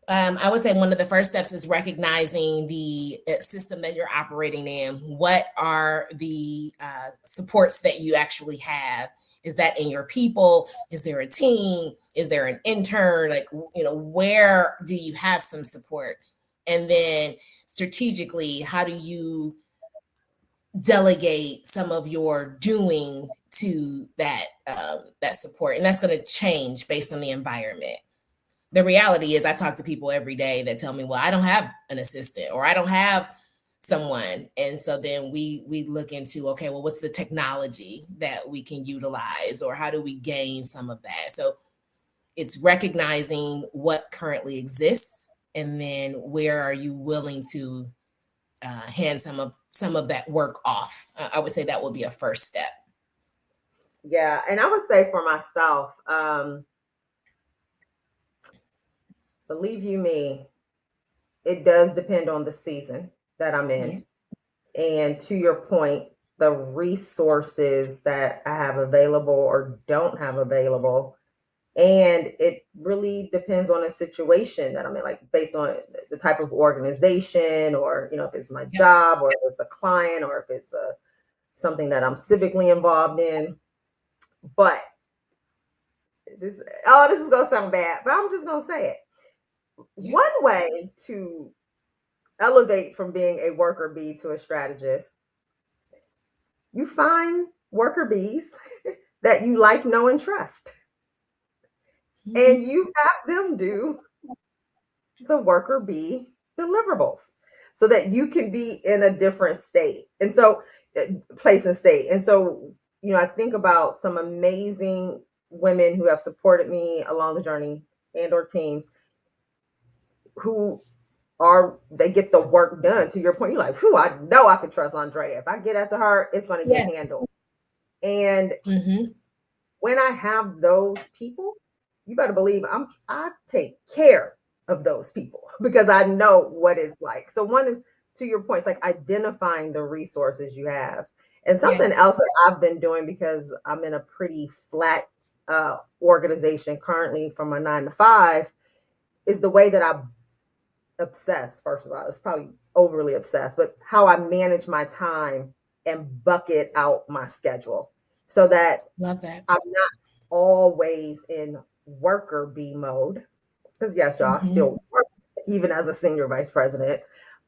I would say one of the first steps is recognizing the system that you're operating in. What are the supports that you actually have? Is that in your people? Is there a team? Is there an intern? Like, where do you have some support? And then strategically, how do you delegate some of your doing to that support? And that's going to change based on the environment. The reality is I talk to people every day that tell me, well, I don't have an assistant or I don't have someone. And so then we look into, okay, well, what's the technology that we can utilize, or how do we gain some of that? So it's recognizing what currently exists, and then where are you willing to hand some of that work off. I would say that will be a first step. Yeah, and I would say for myself, believe you me, it does depend on the season that I'm Yeah. in. And to your point, the resources that I have available or don't have available. And it really depends on a situation that I'm in, like based on the type of organization, or, if it's my Yep. job, or if it's a client, or if it's something that I'm civically involved in. But this is going to sound bad, but I'm just going to say it. Yeah. One way to elevate from being a worker bee to a strategist, you find worker bees that you like, know, and trust, Mm-hmm. and you have them do the worker bee deliverables so that you can be in a different state. And so, place and state. And so, I think about some amazing women who have supported me along the journey, and or teams who they get the work done. To your point, you're like, whew, I know I can trust Andrea. If I get that to her, it's going to get Yes. handled. And Mm-hmm. when I have those people, you better believe I take care of those people because I know what it's like. So one is, to your point, it's like identifying the resources you have. And Yeah. something else that I've been doing, because I'm in a pretty flat organization currently from my 9 to 5, is the way that I obsess. First of all, it's probably overly obsessed, but how I manage my time and bucket out my schedule so that Love that. I'm not always in worker bee mode. Because yes, y'all, I Mm-hmm. still work even as a senior vice president,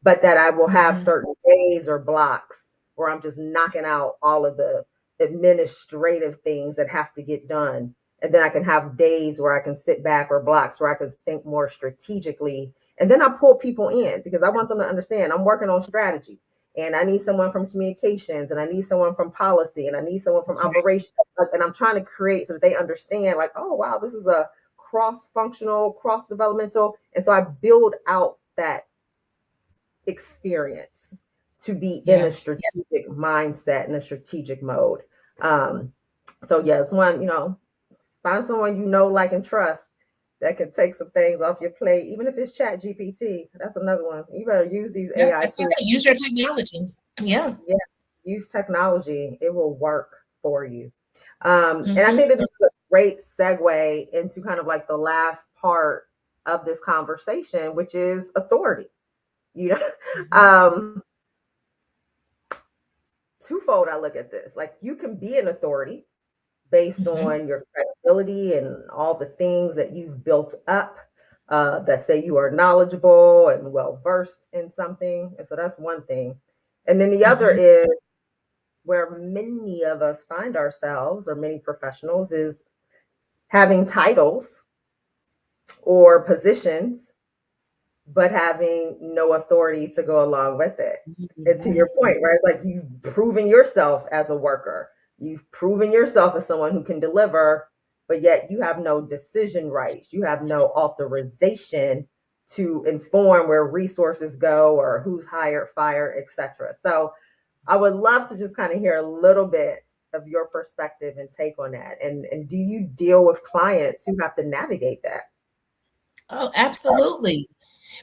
but that I will have Mm-hmm. certain days or blocks where I'm just knocking out all of the administrative things that have to get done. And then I can have days where I can sit back, or blocks where I can think more strategically. And then I pull people in because I want them to understand I'm working on strategy, and I need someone from communications, and I need someone from policy, and I need someone from That's right. operations. And I'm trying to create so that they understand, like, oh, wow, this is a cross-functional, cross-developmental. And so I build out that experience to be in a Yeah. strategic mindset, in a strategic mode. Um, so yes, one, find someone like, and trust that can take some things off your plate, even if it's Chat GPT. That's another one. You better use these Yeah. AI That's what tools. I say. Use your technology. Yeah. Yeah, use technology. It will work for you. And I Mm-hmm. think that this is a great segue into kind of like the last part of this conversation, which is authority. You know, Mm-hmm. um, twofold. I look at this like you can be an authority based Mm-hmm. on your credibility and all the things that you've built up, that say you are knowledgeable and well versed in something. And so that's one thing. And then the other Mm-hmm. is where many of us find ourselves, or many professionals, is having titles or positions, but having no authority to go along with it. And to your point, right? It's like you've proven yourself as a worker, you've proven yourself as someone who can deliver, but yet you have no decision rights, you have no authorization to inform where resources go or who's hired, fired, etc. So I would love to just kind of hear a little bit of your perspective and take on that. And do you deal with clients who have to navigate that? Oh, absolutely.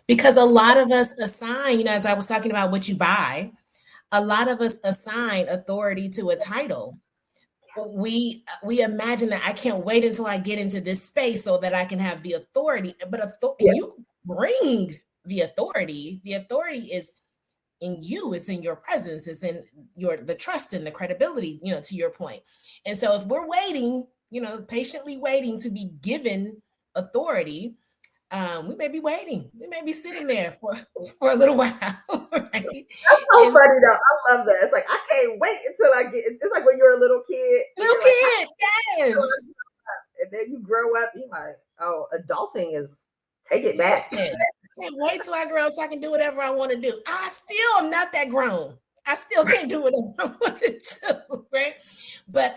Because a lot of us assign, as I was talking about what you buy, a lot of us assign authority to a title. we imagine that I can't wait until I get into this space so that I can have the authority. But Yeah. you bring the authority. The authority is in you, it's in your presence, it's in the trust and the credibility, to your point. And so if we're waiting, patiently waiting to be given authority, we may be waiting. We may be sitting there for a little while, right? That's so And funny though. I love that. It's like I can't wait until I get. It's like when you're a little kid and little you're like, kid, yes. and then you grow up. You're like, oh, adulting is take it back. Listen, I can't wait till I grow up so I can do whatever I want to do. I still am not that grown. I still can't do whatever I want to do, right? But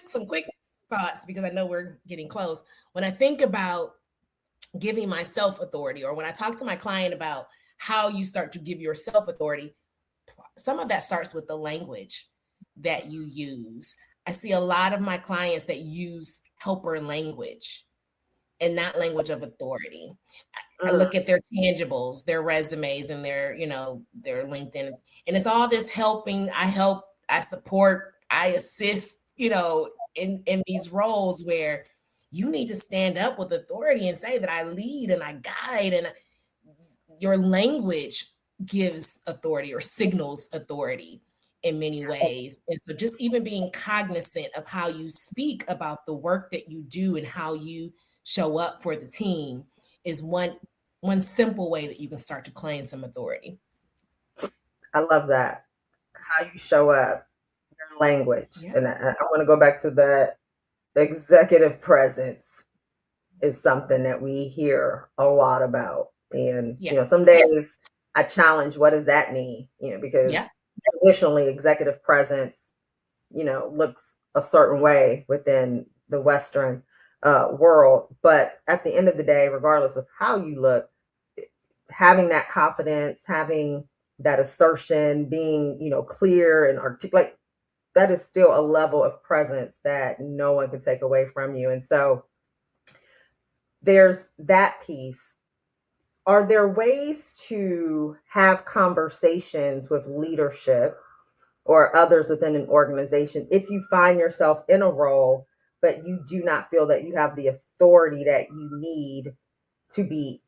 some quick thoughts, because I know we're getting close. When I think about giving myself authority, or when I talk to my client about how you start to give yourself authority, some of that starts with the language that you use. I see a lot of my clients that use helper language and not language of authority. I look at their tangibles, their resumes, and their LinkedIn, and it's all this helping. I help, I support, I assist, in these roles where you need to stand up with authority and say that I lead and I guide, and your language gives authority or signals authority in many ways. And so just even being cognizant of how you speak about the work that you do and how you show up for the team is one simple way that you can start to claim some authority. I love that. How you show up, your language. Yeah. And I want to go back to that executive presence is something that we hear a lot about. And, Yeah. Some days I challenge, what does that mean? Because Yeah. traditionally executive presence, looks a certain way within the Western world. But at the end of the day, regardless of how you look, having that confidence, having that assertion, being, clear and articulate, that is still a level of presence that no one can take away from you. And so there's that piece. Are there ways to have conversations with leadership or others within an organization if you find yourself in a role, but you do not feel that you have the authority that you need to be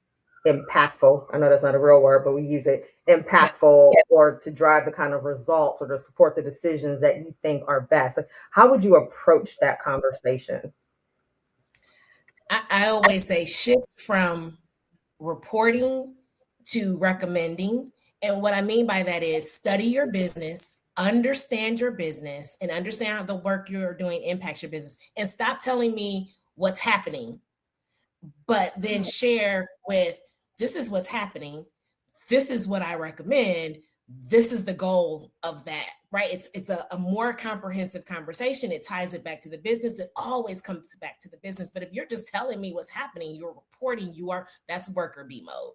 impactful? I know that's not a real word, but we use it, impactful, or to drive the kind of results or to support the decisions that you think are best. Like, how would you approach that conversation? I always say shift from reporting to recommending. And what I mean by that is study your business, understand your business, and understand how the work you're doing impacts your business. And stop telling me what's happening, but then share with, this is what's happening. This is what I recommend. This is the goal of that, right? It's a more comprehensive conversation. It ties it back to the business. It always comes back to the business. But if you're just telling me what's happening, you're reporting, that's worker bee mode.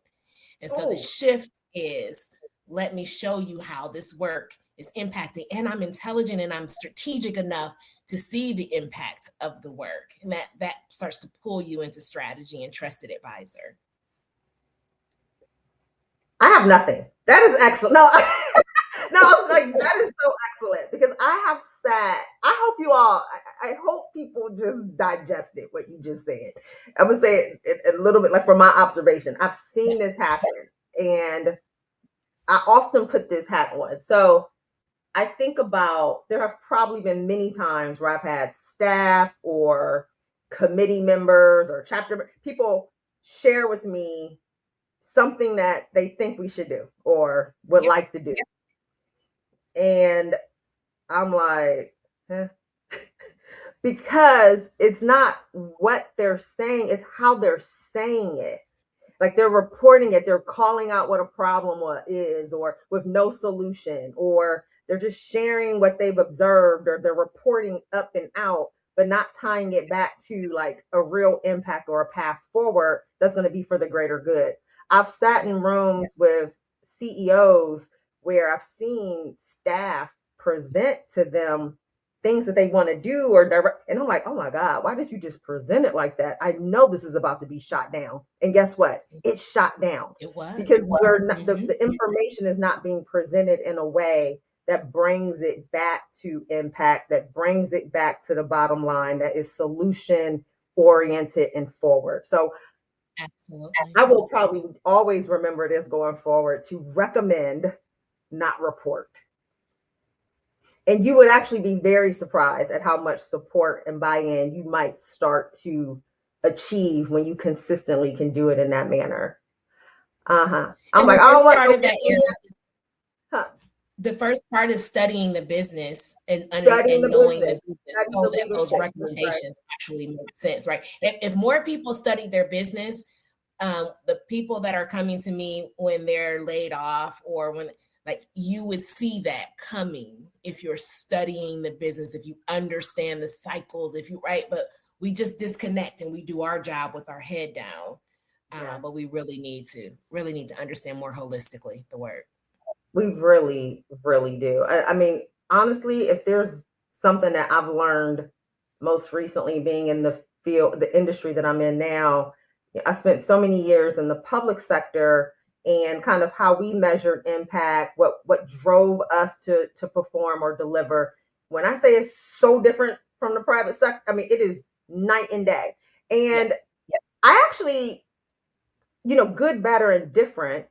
And so the shift is, let me show you how this work is impacting, and I'm intelligent and I'm strategic enough to see the impact of the work. And that starts to pull you into strategy and trusted advisor. I have nothing. That is excellent. No, no, I was like, that is so excellent because I have sat. I hope you all. I hope people just digested what you just said. I would say it a little bit like from my observation. I've seen this happen, and I often put this hat on. So I think about there have probably been many times where I've had staff or committee members or chapter people share with me something that they think we should do or would like to do. And I'm like, eh. Because it's not what they're saying, it's how they're saying it. Like they're reporting it, they're calling out what a problem is, or with no solution, or they're just sharing what they've observed, or they're reporting up and out, but not tying it back to like a real impact or a path forward that's going to be for the greater good. I've sat in rooms with CEOs where I've seen staff present to them things that they want to do or direct. And I'm like, oh my God, why did you just present it like that? I know this is about to be shot down. And guess what? It's shot down. It was. Because we're not, the information is not being presented in a way that brings it back to impact, that brings it back to the bottom line, that is solution oriented and forward. So Absolutely. I will probably always remember this going forward, to recommend, not report. And you would actually be very surprised at how much support and buy-in you might start to achieve when you consistently can do it in that manner. I'm And like, the I don't first want part no of that is huh. the first part is studying the business and Studying the and knowing the business, business study the so that those leadership. That's right. recommendations actually make sense, right? If more people study their business, the people that are coming to me when they're laid off or when, like, you would see that coming if you're studying the business, if you understand the cycles, if you, right? But we just disconnect and we do our job with our head down. But Yes. we really need to understand more holistically the word. We really, really do. I mean, honestly, if there's something that I've learned most recently being in the field, the industry that I'm in now, I spent so many years in the public sector, and kind of how we measured impact, what drove us to perform or deliver. When I say it's so different from the private sector, I mean it is night and day. Yeah. And I actually, good, better, and different,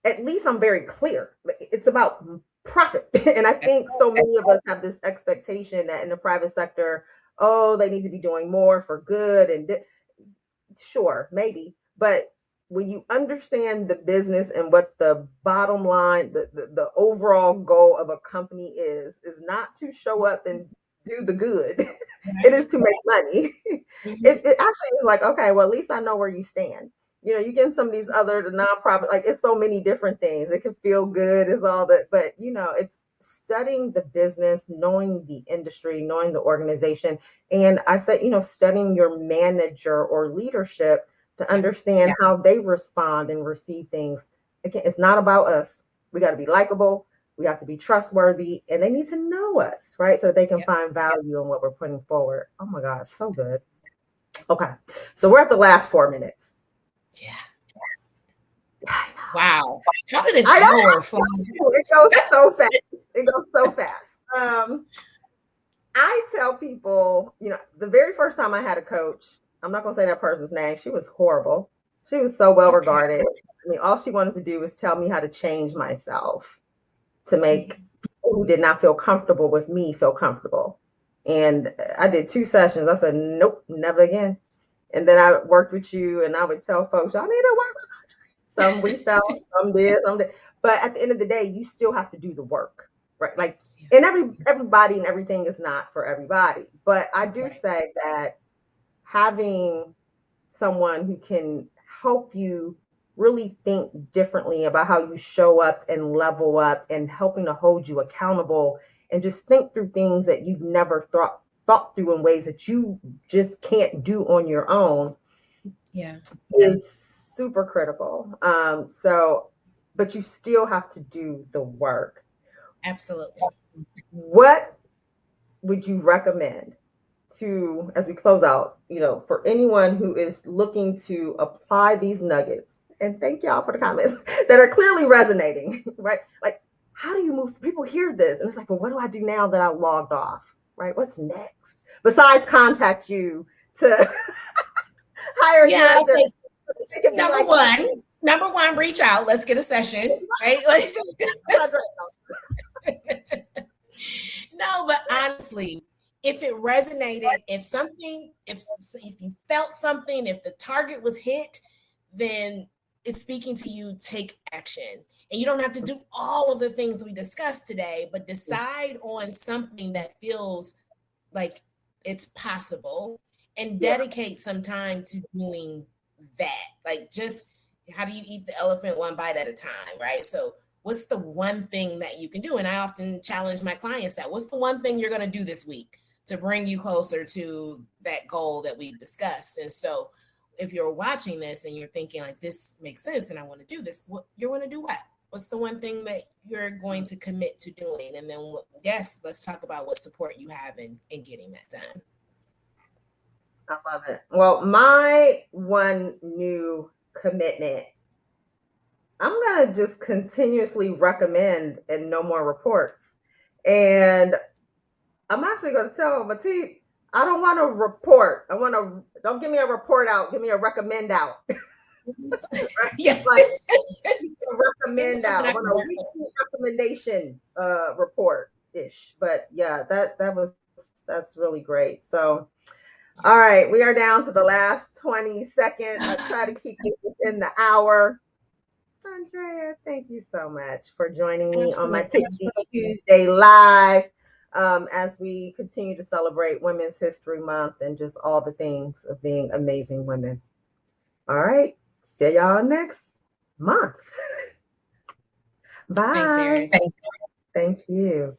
at least I'm very clear. It's about profit. And I think so many of us have this expectation that in the private sector, oh, they need to be doing more for good. And sure, maybe. But when you understand the business and what the bottom line, the overall goal of a company is not to show up and do the good. It Right. is to make money. Mhm. It actually is like, okay, well, at least I know where you stand. You get some of these other, the nonprofit, like it's so many different things. It can feel good, is all that, but it's studying the business, knowing the industry, knowing the organization. And I said, studying your manager or leadership to Yeah. understand how they respond and receive things. Again, it's not about us. We got to be likable. We have to be trustworthy, and they need to know us, right? So they can Yeah. find value in what we're putting forward. Oh my God, so good. Okay. So we're at the last 4 minutes. Yeah. I Wow. How did an know. hour fly? It goes so fast. It goes so fast. I tell people, the very first time I had a coach, I'm not going to say that person's name. She was horrible. She was so well Okay. regarded. I mean, all she wanted to do was tell me how to change myself to make Mhm. people who did not feel comfortable with me feel comfortable. And I did 2 sessions. I said, nope, never again. And then I worked with you, and I would tell folks, y'all need to work with. Some reached out, some did, some did. But at the end of the day, you still have to do the work, right? Like, Yeah. and everybody and everything is not for everybody. But I do Right. say that having someone who can help you really think differently about how you show up and level up, and helping to hold you accountable, and just think through things that you've never thought through in ways that you just can't do on your own, Yeah. is super critical. But you still have to do the work. Absolutely. What would you recommend to, as we close out, for anyone who is looking to apply these nuggets? And thank y'all for the comments that are clearly resonating, right? Like, how do you move? People hear this and it's like, well, what do I do now that I logged off, right? What's next? Besides contact you to hire Yeah. you as I their, think it can be number like, one, number one, reach out. Let's get a session. Right. Like, no, but honestly, if it resonated, if you felt something, if the target was hit, then it's speaking to you. Take action, and you don't have to do all of the things we discussed today, but decide on something that feels like it's possible, and yeah, dedicate some time to doing that. Like, just how do you eat the elephant one bite at a time, right? So what's the one thing that you can do? And I often challenge my clients, that what's the one thing you're going to do this week to bring you closer to that goal that we've discussed? And so if you're watching this and you're thinking like, this makes sense and I want to do this, what you're going to do? What's the one thing that you're going to commit to doing? And then, yes, let's talk about what support you have in getting that done. I love it. Well, my one new commitment I'm going to just continuously recommend and no more reports. And I'm actually going to tell Matit, I don't want a report. Don't give me a report out. Give me a recommend out. Yes. Like, Give me recommend something out. I I want can a work with. weekly recommendation report ish. But yeah, that's really great. So all right, we are down to the last 20 seconds. I try to keep it within the hour. Andrea, thank you so much for joining me on my Absolutely. Tipsy Tuesday live as we continue to celebrate Women's History Month and just all the things of being amazing women. All right, see y'all next month. Thanks, Bye. Eris. Thank you.